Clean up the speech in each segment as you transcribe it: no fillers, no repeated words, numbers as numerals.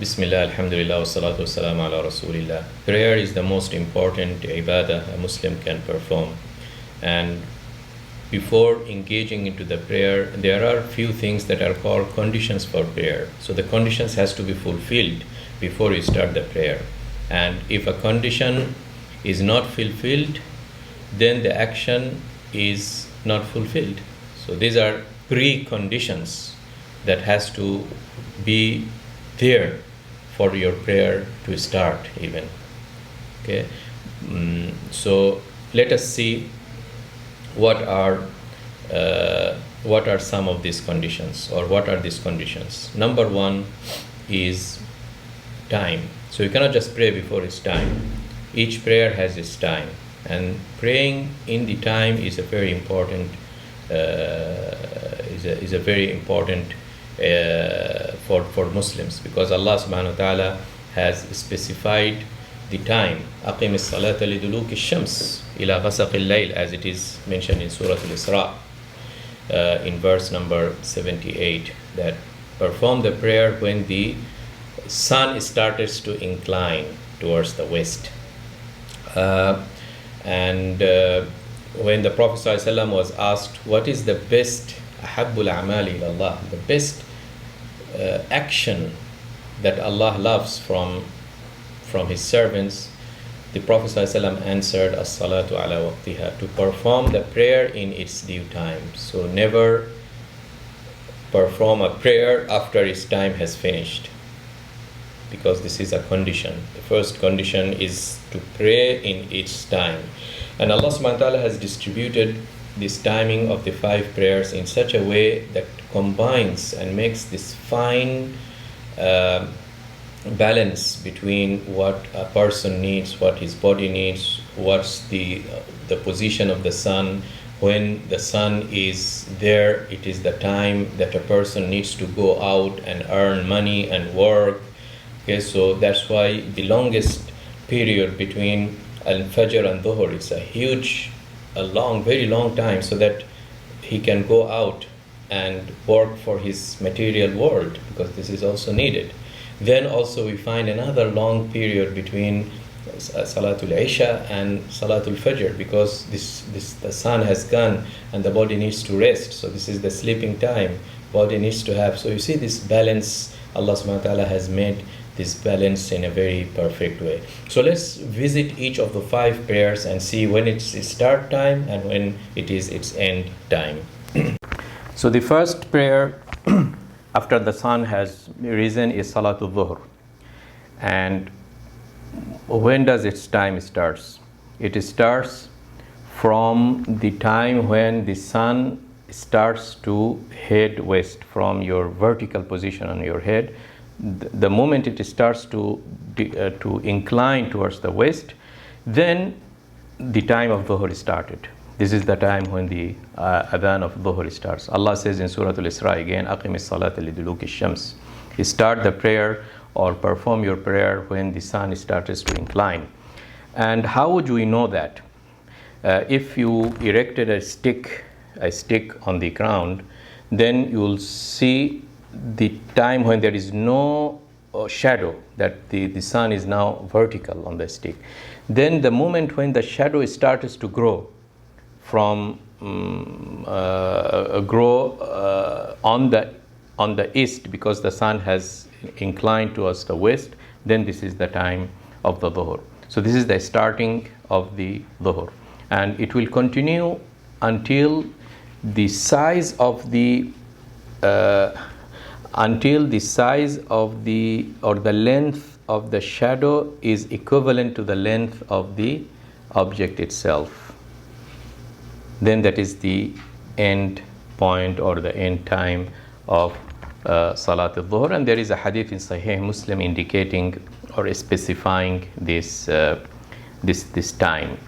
Bismillah, alhamdulillah, wa salatu wassalam ala rasulillah. Prayer is the most important ibadah a Muslim can perform. And before engaging into the prayer, there are few things that are called conditions for prayer. So the conditions has to be fulfilled before you start the prayer. And if a condition is not fulfilled, then the action is not fulfilled. So these are preconditions that has to be there for your prayer to start even. Okay, so let us see what are some of these conditions, or what are these conditions. Number one is time. So you cannot just pray before its time. Each prayer has its time, and praying in the time is a very important for Muslims, because Allah subhanahu wa ta'ala has specified the time. أقم الصلاة لدلوك الشمس إلى غسق الليل, as it is mentioned in Surah Al-Isra in verse number 78, that perform the prayer when the sun starts to incline towards the west. When the Prophet ﷺ was asked what is the best ahabbul amali ilallah, the best action that Allah loves from his servants, the Prophet ﷺ answered, as-salatu ala waqtiha, to perform the prayer in its due time. So never perform a prayer after its time has finished, because this is a condition. The first condition is to pray in its time. And Allah subhanahu wa ta'ala has distributed this timing of the 5 prayers in such a way that combines and makes this fine balance between what a person needs, what his body needs, what's the position of the sun. When the sun is there, it is the time that a person needs to go out and earn money and work. Okay, so that's why the longest period between Al-Fajr and Dhuhr is very long time, so that he can go out and work for his material world, because this is also needed. Then also we find another long period between Salatul Isha and Salatul Fajr, because the sun has gone and the body needs to rest. So this is the sleeping time body needs to have. So you see this balance, Allah subhanahu wa ta'ala has made this balance in a very perfect way. So let's visit each of the 5 prayers and see when it's its start time and when it is its end time. So the first prayer after the sun has risen is Salatul Dhuhr. And when does its time starts? It starts from the time when the sun starts to head west from your vertical position on your head. The moment it starts to incline towards the west, then the time of Dhuhr started. This is the time when the adhan of Dhuhr starts. Allah says in Surah Al-Isra again, أَقِمِ الصَّلَاةَ لِدُلُوكِ الشَّمْسِ. Start the prayer or perform your prayer when the sun starts to incline. And how would we know that? If you erected a stick on the ground, then you will see the time when there is no shadow, that the sun is now vertical on the stick. Then the moment when the shadow starts to grow on the east, because the sun has inclined towards the west, then this is the time of the Dhuhr. So this is the starting of the Dhuhr, and it will continue until the size of the length of the shadow is equivalent to the length of the object itself. Then that is the end point or the end time of Salat al-Dhuhr. And there is a hadith in Sahih Muslim indicating or specifying this time,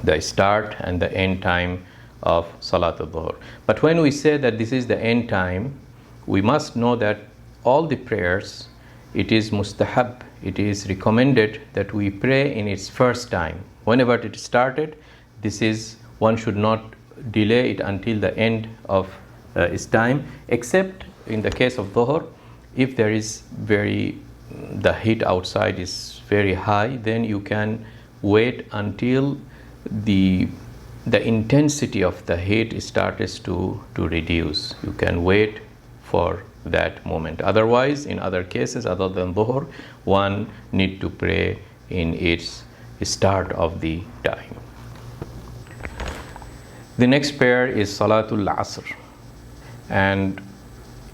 the start and the end time of Salat al-Dhuhr. But when we say that this is the end time, we must know that all the prayers, it is mustahab, it is recommended that we pray in its first time. Whenever it started, one should not delay it until the end of its time, except in the case of Dhuhr, if there is very the heat outside is very high, then you can wait until the intensity of the heat starts to reduce. You can wait for that moment. Otherwise, in other cases other than dhuhr, one need to pray in its start of the time. The next prayer is Salatul Asr, and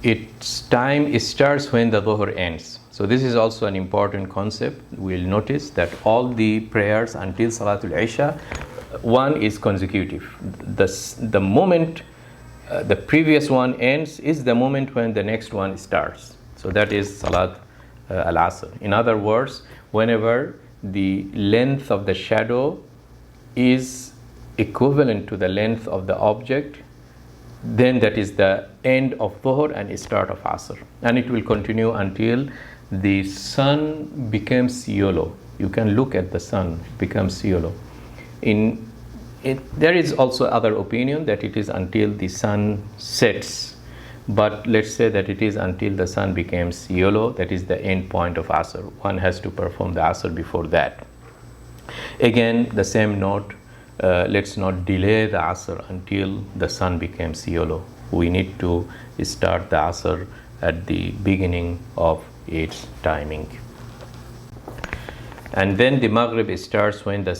its time starts when the dhuhr ends. So this is also an important concept. We'll notice that all the prayers until Salatul Isha, one is consecutive. The moment the previous one ends is the moment when the next one starts. So that is Salat al-Asr. In other words, whenever the length of the shadow is equivalent to the length of the object, then that is the end of Dhuhr and start of Asr. And it will continue until the sun becomes yellow. You can look at the sun, it becomes yellow. There is also other opinion that it is until the sun sets, but let's say that it is until the sun becomes yellow. That is the end point of Asr. One has to perform the Asr before that. Again, the same note, let's not delay the Asr until the sun becomes yellow. We need to start the Asr at the beginning of its timing. And then the Maghrib starts when the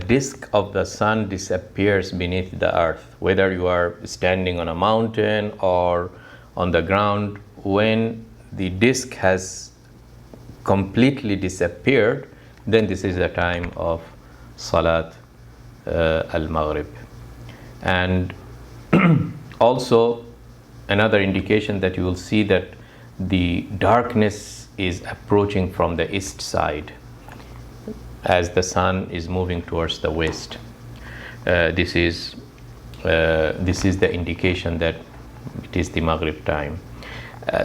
disk of the sun disappears beneath the earth. Whether you are standing on a mountain or on the ground, when the disk has completely disappeared, then this is the time of Salat al-Maghrib. And also another indication that you will see that the darkness is approaching from the east side as the sun is moving towards the west. This is the indication that it is the Maghrib time.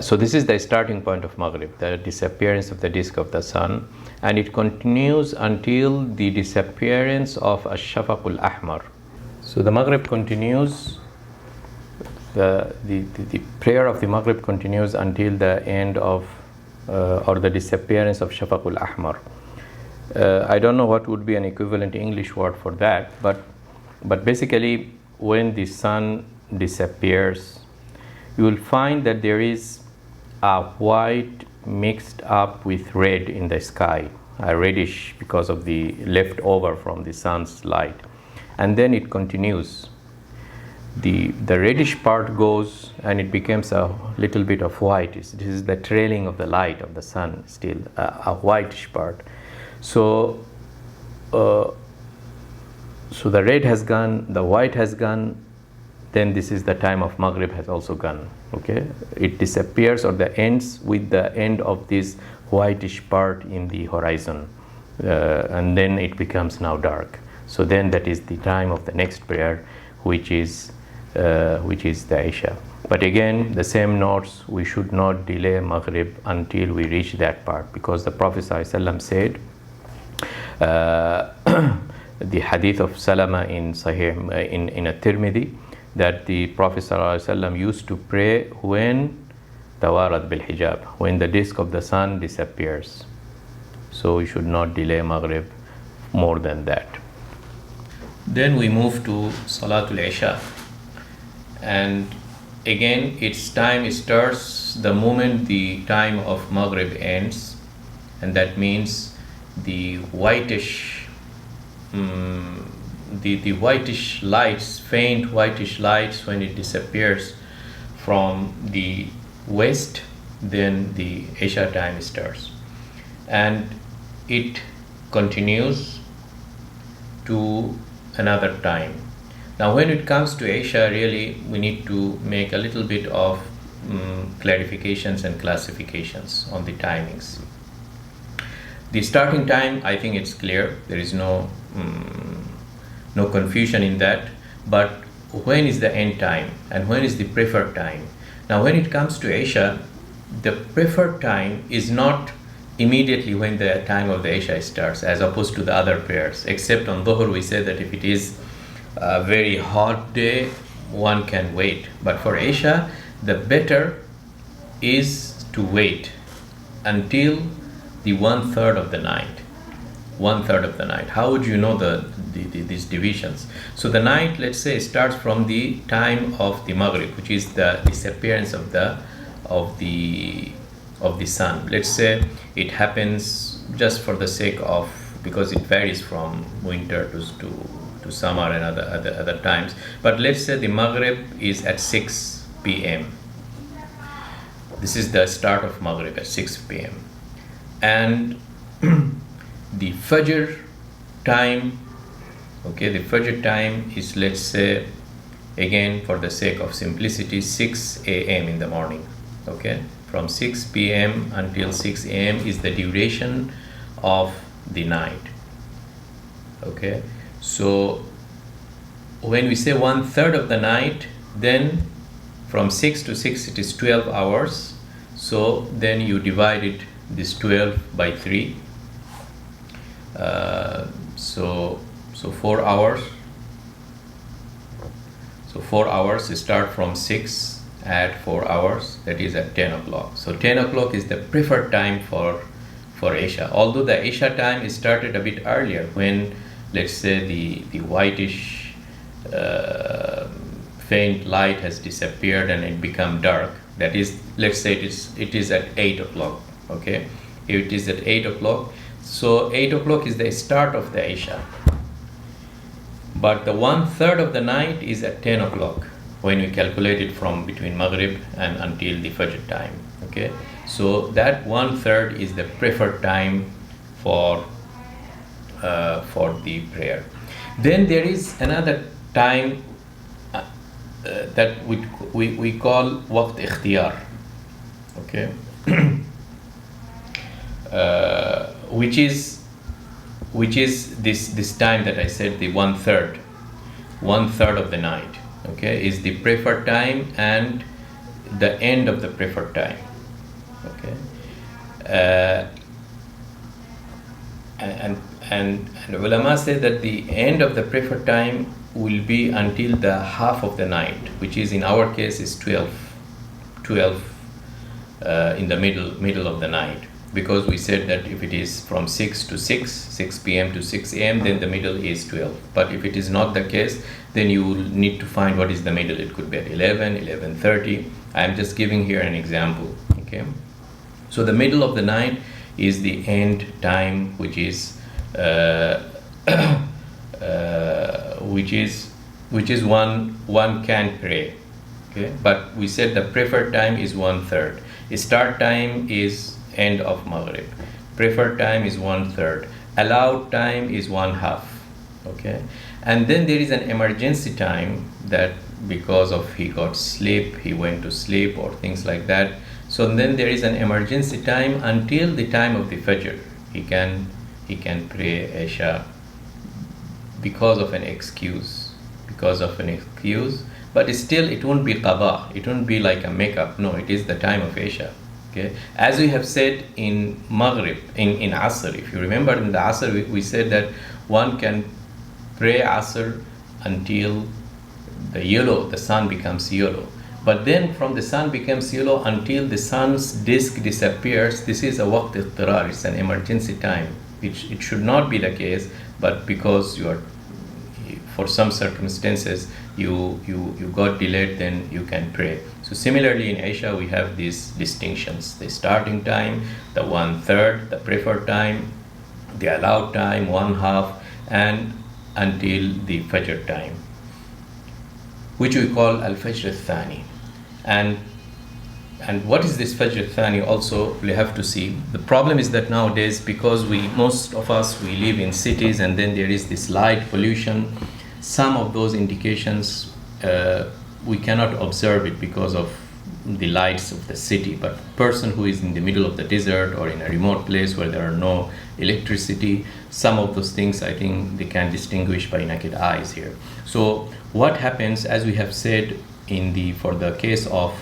So this is the starting point of Maghrib, the disappearance of the disk of the sun, and it continues until the disappearance of Ash-Shafaq al-Ahmar. So the Maghrib continues, the prayer of the Maghrib continues until the end of or the disappearance of Shafaq al-Ahmar. I don't know what would be an equivalent English word for that, but basically when the sun disappears, you will find that there is a white mixed up with red in the sky, a reddish because of the leftover from the sun's light, and then it continues. The reddish part goes and it becomes a little bit of white. This is the trailing of the light of the sun, still a whitish part. So the red has gone, the white has gone, then this is the time of Maghrib has also gone. Okay, it disappears or the ends with the end of this whitish part in the horizon, and then it becomes now dark. So then that is the time of the next prayer, which is the Isha. But again, the same notes, we should not delay Maghrib until we reach that part, because the Prophet ﷺ said, the hadith of Salama in Sahih in At-Tirmidhi, that the Prophet ﷺ used to pray when tawarat bil hijab, when the disk of the sun disappears. So we should not delay Maghrib more than that. Then we move to Salatul Isha, and again its time starts the moment the time of Maghrib ends, and that means the whitish the whitish lights, faint whitish lights, when it disappears from the west, then the Isha time starts, and it continues to another time. Now when it comes to Isha, really we need to make a little bit of clarifications and classifications on the timings. The starting time, I think it's clear, there is no confusion in that. But when is the end time and when is the preferred time? Now when it comes to Isha, the preferred time is not immediately when the time of the Isha starts, as opposed to the other prayers, except on Dhuhr we say that if it is a very hot day, one can wait. But for Isha, the better is to wait. until the 1/3 of the night. 1/3 of the night. How would you know these divisions? So the night, let's say, starts from the time of the Maghrib, which is the disappearance of the sun. Let's say it happens, just for the sake of, because it varies from winter to summer and other times. But let's say the Maghrib is at 6 p.m. This is the start of Maghrib at 6 p.m. And the Fajr time, okay, the Fajr time is, let's say, again for the sake of simplicity, 6 a.m. in the morning. Okay, from 6 p.m. until 6 a.m. is the duration of the night. Okay, so when we say 1/3 of the night, then from 6 to 6 it is 12 hours. So then you divide it, this 12 by 3. So 4 hours. So 4 hours start from 6, add 4 hours, that is at 10 o'clock. So 10 o'clock is the preferred time for Isha. Although the Isha time is started a bit earlier, when, let's say, the whitish faint light has disappeared and it become dark. That is, let's say it is at 8 o'clock. Okay, it is at 8 o'clock. So 8 o'clock is the start of the Isha. But the 1/3 of the night is at 10 o'clock when we calculate it from between Maghrib and until the Fajr time. Okay, so that 1/3 is the preferred time for the prayer. Then there is another time that we call waqt ikhtiyar. Okay, which is this time that I said, the 1/3 of the night. Okay, is the preferred time and the end of the preferred time. Okay, and ulama say that the end of the preferred time will be until the half of the night, which is in our case is 12 in the middle of the night, because we said that if it is from 6 p.m. to 6 a.m., then the middle is 12. But if it is not the case, then you will need to find what is the middle. It could be at 11:30. I am just giving here an example. Okay, so the middle of the night is the end time, which is which is one can pray. Okay, but we said the preferred time is 1/3. Start time is end of Maghrib. Preferred time is 1/3. Allowed time is 1/2. Okay, and then there is an emergency time, that because of he got sleep, he went to sleep or things like that. So then there is an emergency time until the time of the Fajr. He can pray Isha because of an excuse. But still it won't be qada. It won't be like a makeup. No, it is the time of Isha. Okay, as we have said in Maghrib, in Asr. If you remember, in the Asr we said that one can pray Asr until the sun becomes yellow. But then from the sun becomes yellow until the sun's disk disappears, this is a waqt ittirar, it's an emergency time. It should not be the case, but because you are, for some circumstances, you got delayed, then you can pray. So similarly in Isha we have these distinctions: the starting time, the 1/3, the preferred time, the allowed time, 1/2, and until the Fajr time, which we call al-Fajr al-Thani. And what is this Fajr al-Thani also we have to see. The problem is that nowadays, because most of us live in cities, and then there is this light pollution, some of those indications we cannot observe it because of the lights of the city. But person who is in the middle of the desert or in a remote place where there are no electricity, some of those things I think they can distinguish by naked eyes here. So what happens, as we have said, for the case of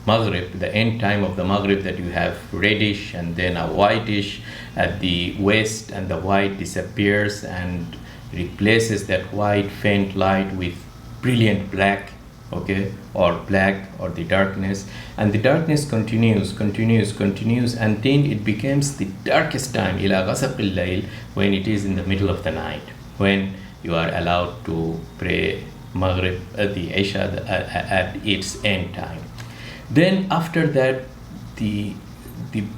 Maghrib, the end time of the Maghrib, that you have reddish and then a whitish at the west, and the white disappears and replaces that white faint light with brilliant black. okay, or black, or the darkness, and the darkness continues, and then it becomes the darkest time, ila ghasaq al-layl, when it is in the middle of the night, when you are allowed to pray Maghrib, the Isha at its end time. Then after that, the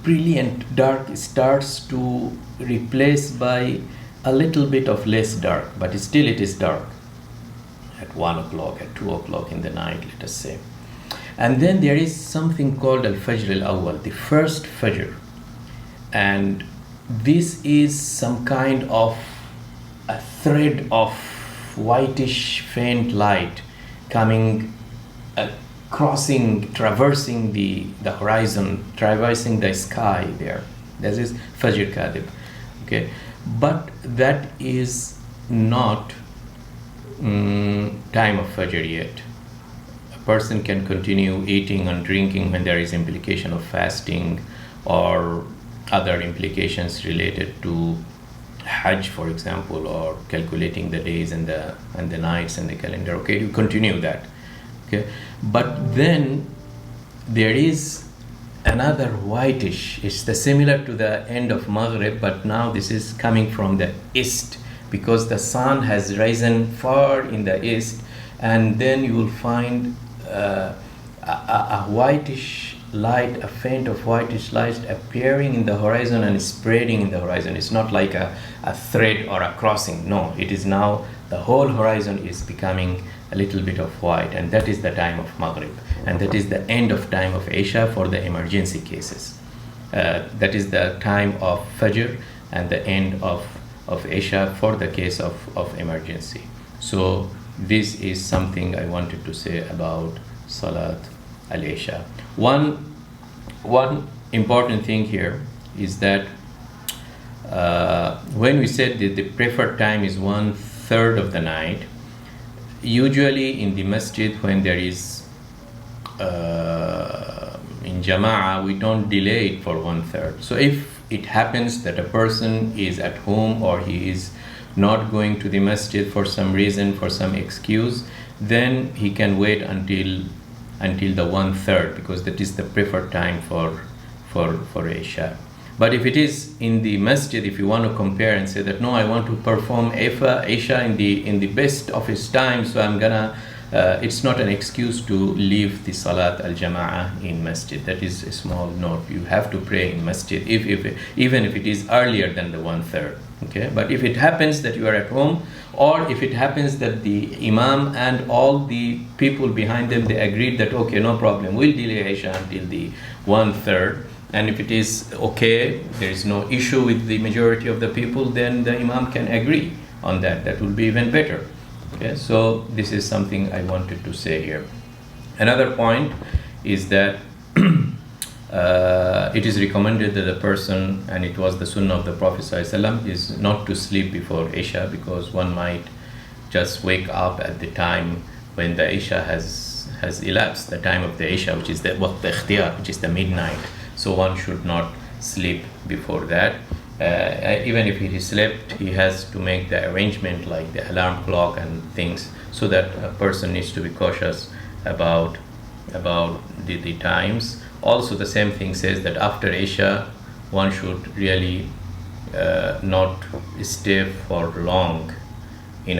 brilliant dark starts to replace by a little bit of less dark, but still it is dark at 1 o'clock, at 2 o'clock in the night, let us say. And then there is something called al-Fajr al-Awwal, the first Fajr. And this is some kind of a thread of whitish faint light coming, traversing the horizon, traversing the sky there. That is Fajr Kadib. Okay, but that is not time of Fajr yet. A person can continue eating and drinking when there is implication of fasting or other implications related to Hajj, for example, or calculating the days and the nights and the calendar. Okay, you continue that. Okay, but then there is another whitish. It's similar to the end of Maghrib, but now this is coming from the east, because the sun has risen far in the east, and then you will find a whitish light, a faint of whitish light appearing in the horizon and spreading in the horizon. It's not like a thread or a crossing. No, it is now the whole horizon is becoming a little bit of white, and that is the time of Maghrib, and that is the end of time of Isha for the emergency cases. That is the time of Fajr and the end of Isha for the case of emergency. So this is something I wanted to say about Salat al-Isha. One important thing here is that when we said that the preferred time is 1/3 of the night, usually in the masjid when there is in Jama'ah, we don't delay it for 1/3. So if it happens that a person is at home or he is not going to the masjid for some reason, for some excuse, then he can wait until the 1/3, because that is the preferred time for Isha. But if it is in the masjid, if you want to compare and say that no, I want to perform Isha in the best of its time, so I'm gonna it's not an excuse to leave the Salat al-Jama'ah in masjid. That is a small note. You have to pray in masjid even if it is earlier than the 1/3. Okay, but if it happens that you are at home, or if it happens that the Imam and all the people behind them, they agreed that okay, no problem, we'll delay Isha until the 1/3, and if it is okay, there is no issue with the majority of the people, then the Imam can agree on that. That will be even better. Okay, so this is something I wanted to say here. Another point is that it is recommended that a person, and it was the sunnah of the Prophet ﷺ, is not to sleep before Isha, because one might just wake up at the time when the Isha has elapsed, the time of the Isha, which is the waqt ikhtiyar, which is the midnight. So one should not sleep before that. Even if he slept, he has to make the arrangement like the alarm clock and things, so that a person needs to be cautious about the times. Also, the same thing says that after Isha, one should really not stay for long in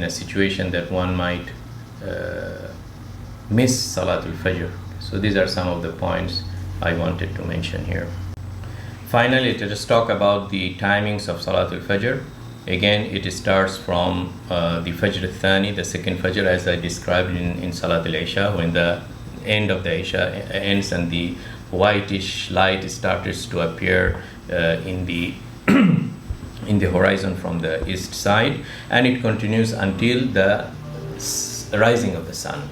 a situation that one might miss Salatul Fajr. So these are some of the points I wanted to mention here. Finally, let us talk about the timings of Salatul Fajr. Again, it starts from the Fajr al-Thani, the second Fajr, as I described in Salatul Isha, when the end of the Isha ends and the whitish light starts to appear in the in the horizon from the east side, and it continues until the rising of the sun.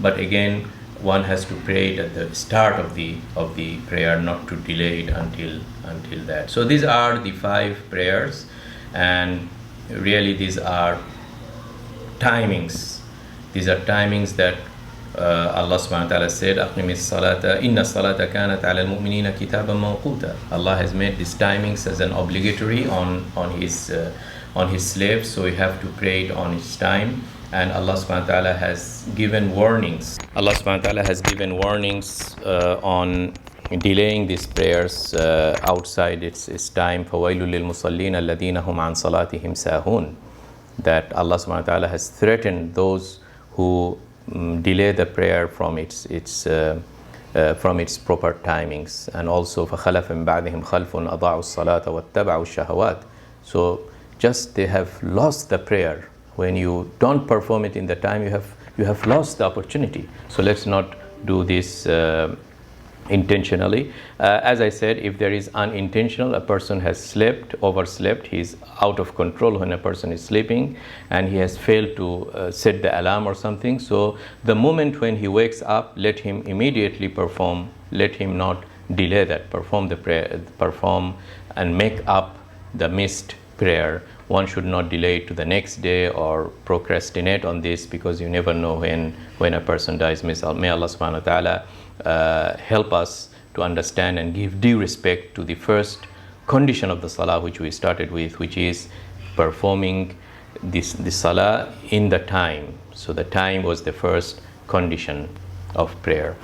But again, one has to pray it at the start of the prayer, not to delay it until that. So these are the 5 prayers, and really these are timings. These are timings that Allah subhanahu wa ta'ala said, "Aqimis salata, inna salata kanat ala al-mu'minina kitaban mawquta." Allah has made these timings as an obligatory on his slaves, so we have to pray it on its time. and Allah subhanahu wa ta'ala has given warnings. Allah subhanahu wa ta'ala has given warnings on delaying these prayers outside its time. فَوَيْلُ لِلْمُصَلِّينَ الَّذِينَ هُمْ عَنْ صَلَاتِهِمْ سَاهُونَ. That Allah subhanahu wa ta'ala has threatened those who delay the prayer from its proper timings. And also فَخَلَفَ مِن بَعْدِهِمْ خَلْفٌ أَضَاعُوا الصَّلَاةَ وَاتَّبَعُوا الشَّهَوَاتِ. So just they have lost the prayer. When you don't perform it in the time, you have lost the opportunity. So let's not do this intentionally. As I said, if there is unintentional, a person has overslept, he's out of control when a person is sleeping and he has failed to set the alarm or something. So the moment when he wakes up, let him immediately perform, let him not delay that, perform the prayer, perform and make up the missed prayer. One should not delay it to the next day or procrastinate on this, because you never know when a person dies. May Allah subhanahu wa ta'ala help us to understand and give due respect to the first condition of the salah which we started with, which is performing the salah in the time. So the time was the first condition of prayer.